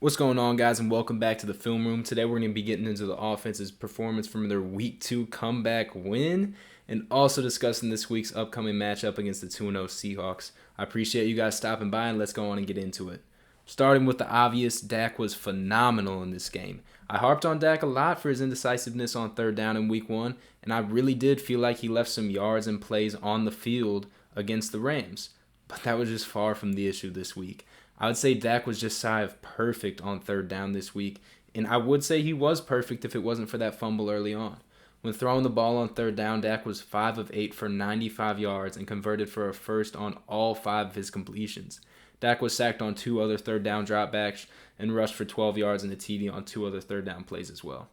What's going on, guys, and welcome back to the film room. Today we're going to be getting into the offense's performance from their Week 2 comeback win and also discussing this week's upcoming matchup against the 2-0 Seahawks. I appreciate you guys stopping by, and let's go on and get into it. Starting with the obvious, Dak was phenomenal in this game. I harped on Dak a lot for his indecisiveness on third down in Week 1, and I really did feel like he left some yards and plays on the field against the Rams. But that was just far from the issue this week. I would say Dak was just shy of perfect on third down this week, and I would say he was perfect if it wasn't for that fumble early on. When throwing the ball on third down, Dak was 5 of 8 for 95 yards and converted for a first on all 5 of his completions. Dak was sacked on 2 other third down dropbacks and rushed for 12 yards and a TD on 2 other third down plays as well.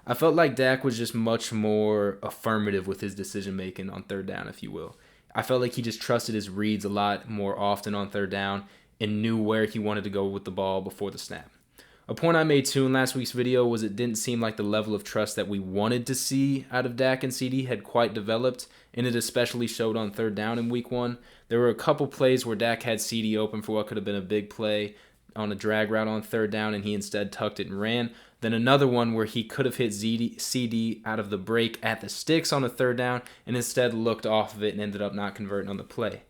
I felt like Dak was just much more affirmative with his decision making on third down, if you will. I felt like he just trusted his reads a lot more often on third down and knew where he wanted to go with the ball before the snap. A point I made too in last week's video was it didn't seem like the level of trust that we wanted to see out of Dak and CD had quite developed, and it especially showed on third down in Week 1. There were a couple plays where Dak had CD open for what could have been a big play on a drag route on third down, and he instead tucked it and ran. Then another one where he could have hit CD out of the break at the sticks on a third down and instead looked off of it and ended up not converting on the play.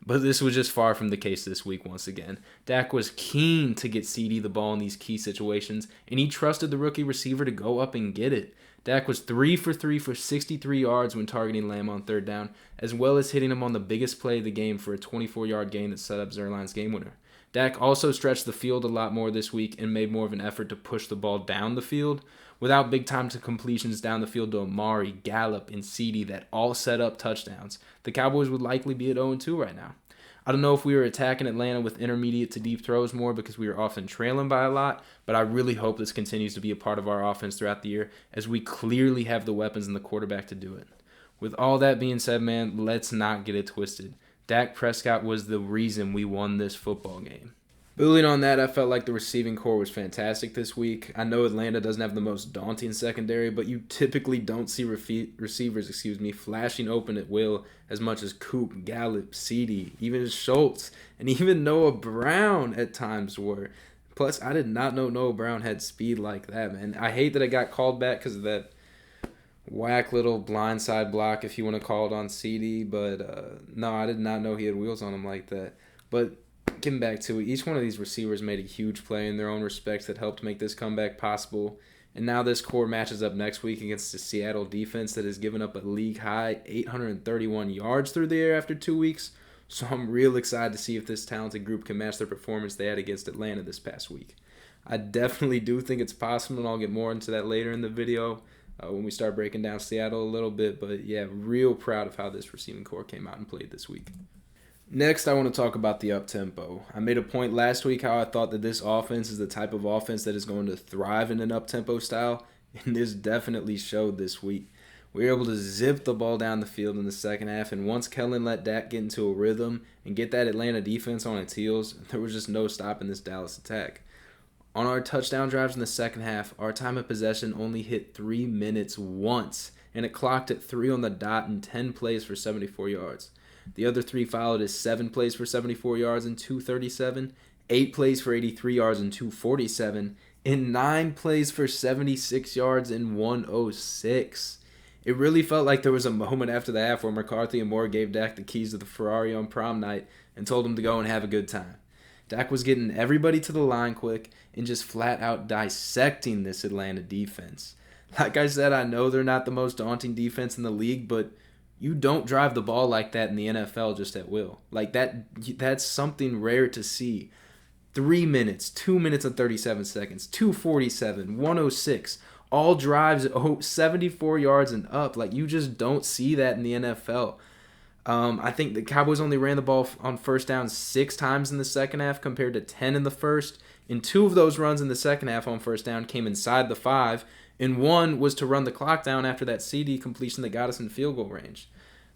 But this was just far from the case this week once again. Dak was keen to get CD the ball in these key situations, and he trusted the rookie receiver to go up and get it. Dak was 3 for 3 for 63 yards when targeting Lamb on third down, as well as hitting him on the biggest play of the game for a 24-yard gain that set up Zerline's game winner. Dak also stretched the field a lot more this week and made more of an effort to push the ball down the field, without big time to completions down the field to Amari, Gallup, and CD that all set up touchdowns. The Cowboys would likely be at 0-2 right now. I don't know if we were attacking Atlanta with intermediate to deep throws more because we were often trailing by a lot, but I really hope this continues to be a part of our offense throughout the year as we clearly have the weapons and the quarterback to do it. With all that being said, man, let's not get it twisted. Dak Prescott was the reason we won this football game. Building on that, I felt like the receiving core was fantastic this week. I know Atlanta doesn't have the most daunting secondary, but you typically don't see receivers flashing open at will as much as Coop, Gallup, CD, even Schultz, and even Noah Brown at times were. Plus, I did not know Noah Brown had speed like that, man. I hate that it got called back because of that whack little blindside block, if you want to call it, on CD, but no, I did not know he had wheels on him like that. But getting back to it, each one of these receivers made a huge play in their own respects that helped make this comeback possible. And now this core matches up next week against the Seattle defense that has given up a league-high 831 yards through the air after 2 weeks. So I'm real excited to see if this talented group can match their performance they had against Atlanta this past week. I definitely do think it's possible, and I'll get more into that later in the video when we start breaking down Seattle a little bit. But yeah, real proud of how this receiving core came out and played this week. Next, I want to talk about the up-tempo. I made a point last week how I thought that this offense is the type of offense that is going to thrive in an up-tempo style, and this definitely showed this week. We were able to zip the ball down the field in the second half, and once Kellen let Dak get into a rhythm and get that Atlanta defense on its heels, there was just no stopping this Dallas attack. On our touchdown drives in the second half, our time of possession only hit 3 minutes once, and it clocked at 3 on the dot and 10 plays for 74 yards. The other 3 followed as 7 plays for 74 yards and 237, 8 plays for 83 yards and 247, and 9 plays for 76 yards and 106. It really felt like there was a moment after the half where McCarthy and Moore gave Dak the keys to the Ferrari on prom night and told him to go and have a good time. Dak was getting everybody to the line quick and just flat out dissecting this Atlanta defense. Like I said, I know they're not the most daunting defense in the league, but you don't drive the ball like that in the NFL just at will. Like that's something rare to see. 3 minutes, 2 minutes and 37 seconds, 247, 106, all drives 74 yards and up. Like, you just don't see that in the NFL. I think the Cowboys only ran the ball on first down 6 times in the second half compared to 10 in the first. And 2 of those runs in the second half on first down came inside the 5. And 1 was to run the clock down after that CD completion that got us in field goal range.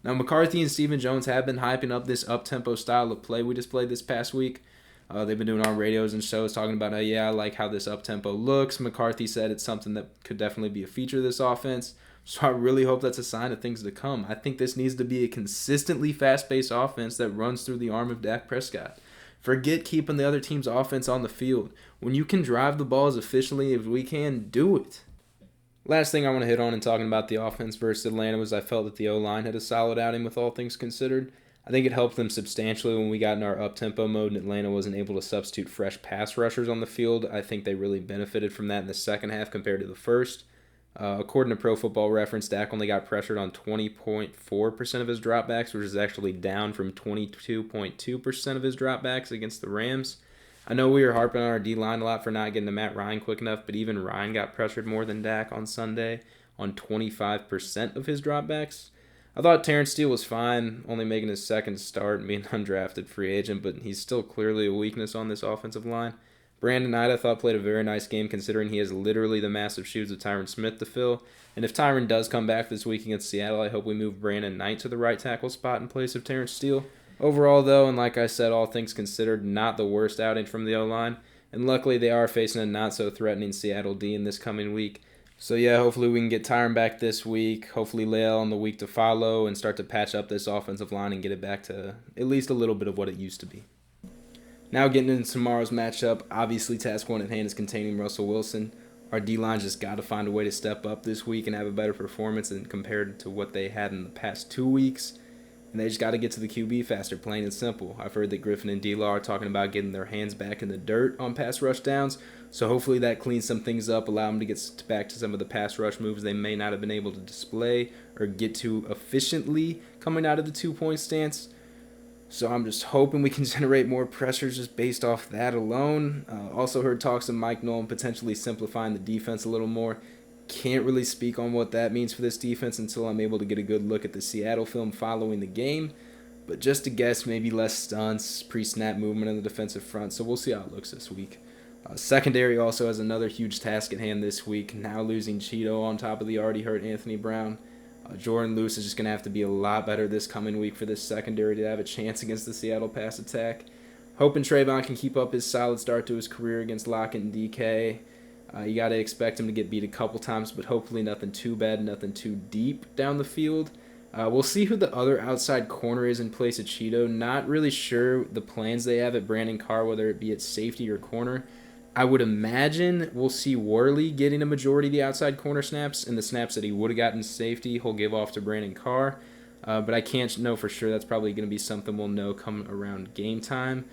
Now, McCarthy and Stephen Jones have been hyping up this up-tempo style of play we just played this past week. They've been doing on radios and shows talking about, I like how this up-tempo looks. McCarthy said it's something that could definitely be a feature of this offense. So I really hope that's a sign of things to come. I think this needs to be a consistently fast-paced offense that runs through the arm of Dak Prescott. Forget keeping the other team's offense on the field. When you can drive the ball as efficiently as we can, do it. Last thing I want to hit on in talking about the offense versus Atlanta was I felt that the O-line had a solid outing with all things considered. I think it helped them substantially when we got in our up-tempo mode and Atlanta wasn't able to substitute fresh pass rushers on the field. I think they really benefited from that in the second half compared to the first. According to Pro Football Reference, Dak only got pressured on 20.4% of his dropbacks, which is actually down from 22.2% of his dropbacks against the Rams. I know we were harping on our D-line a lot for not getting to Matt Ryan quick enough, but even Ryan got pressured more than Dak on Sunday on 25% of his dropbacks. I thought Terrence Steele was fine, only making his second start and being an undrafted free agent, but he's still clearly a weakness on this offensive line. Brandon Knight, I thought, played a very nice game considering he has literally the massive shoes of Tyron Smith to fill. And if Tyron does come back this week against Seattle, I hope we move Brandon Knight to the right tackle spot in place of Terrence Steele. Overall, though, and like I said, all things considered, not the worst outing from the O-line. And luckily, they are facing a not-so-threatening Seattle D in this coming week. So yeah, hopefully we can get Tyron back this week, hopefully Leal in the week to follow, and start to patch up this offensive line and get it back to at least a little bit of what it used to be. Now getting into tomorrow's matchup, obviously task one at hand is containing Russell Wilson. Our D-line just got to find a way to step up this week and have a better performance than compared to what they had in the past 2 weeks. And they just got to get to the QB faster, plain and simple. I've heard that Griffin and D-Law are talking about getting their hands back in the dirt on pass rush downs, so hopefully that cleans some things up, allow them to get back to some of the pass rush moves they may not have been able to display or get to efficiently coming out of the two-point stance. So I'm just hoping we can generate more pressures just based off that alone. Also heard talks of Mike Nolan potentially simplifying the defense a little more. Can't really speak on what that means for this defense until I'm able to get a good look at the Seattle film following the game. But just to guess, maybe less stunts, pre-snap movement on the defensive front. So we'll see how it looks this week. Secondary also has another huge task at hand this week. Now losing Cheeto on top of the already hurt Anthony Brown. Jordan Lewis is just going to have to be a lot better this coming week for this secondary to have a chance against the Seattle pass attack. Hoping Trayvon can keep up his solid start to his career against Lockett and DK. You got to expect him to get beat a couple times, but hopefully nothing too bad, nothing too deep down the field. We'll see who the other outside corner is in place of Cheeto. Not really sure the plans they have at Brandon Carr, whether it be at safety or corner. I would imagine we'll see Worley getting a majority of the outside corner snaps, and the snaps that he would have gotten safety, he'll give off to Brandon Carr. But I can't know for sure. That's probably going to be something we'll know come around game time.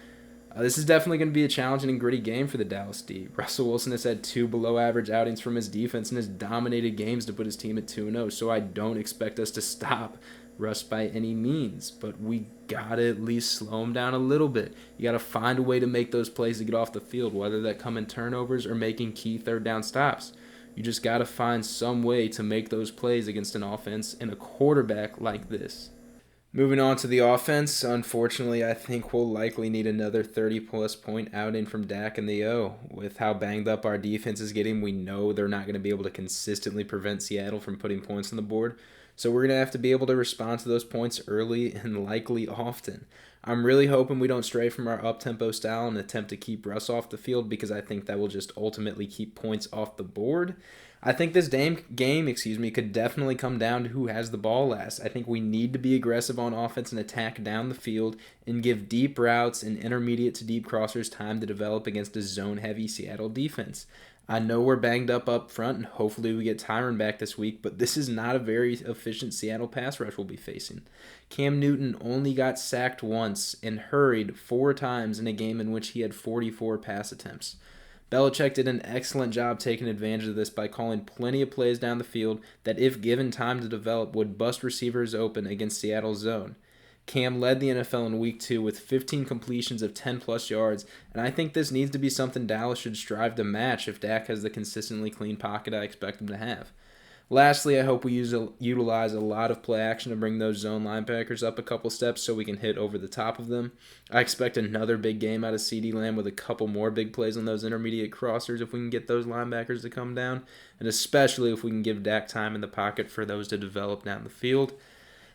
This is definitely going to be a challenging and gritty game for the Dallas D. Russell Wilson has had 2 below-average outings from his defense and has dominated games to put his team at 2-0, so I don't expect us to stop Russ by any means, but we got to at least slow him down a little bit. You got to find a way to make those plays to get off the field, whether that come in turnovers or making key third down stops. You just got to find some way to make those plays against an offense and a quarterback like this. Moving on to the offense, unfortunately, I think we'll likely need another 30-plus point outing from Dak and the O. With how banged up our defense is getting, we know they're not going to be able to consistently prevent Seattle from putting points on the board. So we're going to have to be able to respond to those points early and likely often. I'm really hoping we don't stray from our up-tempo style and attempt to keep Russ off the field because I think that will just ultimately keep points off the board. I think this game could definitely come down to who has the ball last. I think we need to be aggressive on offense and attack down the field and give deep routes and intermediate to deep crossers time to develop against a zone-heavy Seattle defense. I know we're banged up front, and hopefully we get Tyron back this week, but this is not a very efficient Seattle pass rush we'll be facing. Cam Newton only got sacked once and hurried 4 times in a game in which he had 44 pass attempts. Belichick did an excellent job taking advantage of this by calling plenty of plays down the field that, if given time to develop, would bust receivers open against Seattle's zone. Cam led the NFL in Week 2 with 15 completions of 10-plus yards, and I think this needs to be something Dallas should strive to match if Dak has the consistently clean pocket I expect him to have. Lastly, I hope we utilize a lot of play action to bring those zone linebackers up a couple steps so we can hit over the top of them. I expect another big game out of CeeDee Lamb with a couple more big plays on those intermediate crossers if we can get those linebackers to come down, and especially if we can give Dak time in the pocket for those to develop down the field.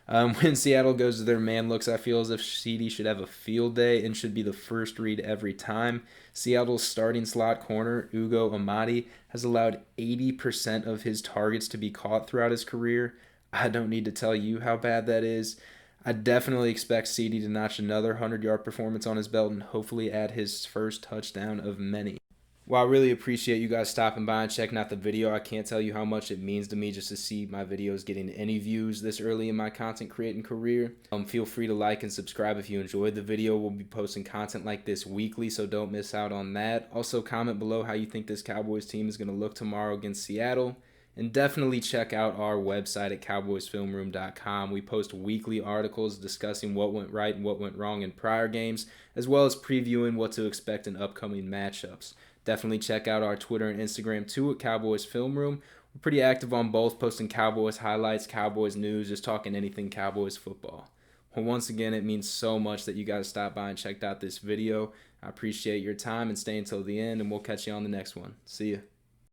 When Seattle goes to their man looks, I feel as if CeeDee should have a field day and should be the first read every time. Seattle's starting slot corner, Ugo Amadi, has allowed 80% of his targets to be caught throughout his career. I don't need to tell you how bad that is. I definitely expect CD to notch another 100-yard performance on his belt and hopefully add his first touchdown of many. Well, I really appreciate you guys stopping by and checking out the video. I can't tell you how much it means to me just to see my videos getting any views this early in my content creating career. Feel free to like and subscribe if you enjoyed the video. We'll be posting content like this weekly, so don't miss out on that. Also, comment below how you think this Cowboys team is going to look tomorrow against Seattle. And definitely check out our website at cowboysfilmroom.com. We post weekly articles discussing what went right and what went wrong in prior games, as well as previewing what to expect in upcoming matchups. Definitely check out our Twitter and Instagram too at Cowboys Film Room. We're pretty active on both, posting Cowboys highlights, Cowboys news, just talking anything Cowboys football. Well, once again, it means so much that you guys stopped by and checked out this video. I appreciate your time and stay until the end, and we'll catch you on the next one. See ya.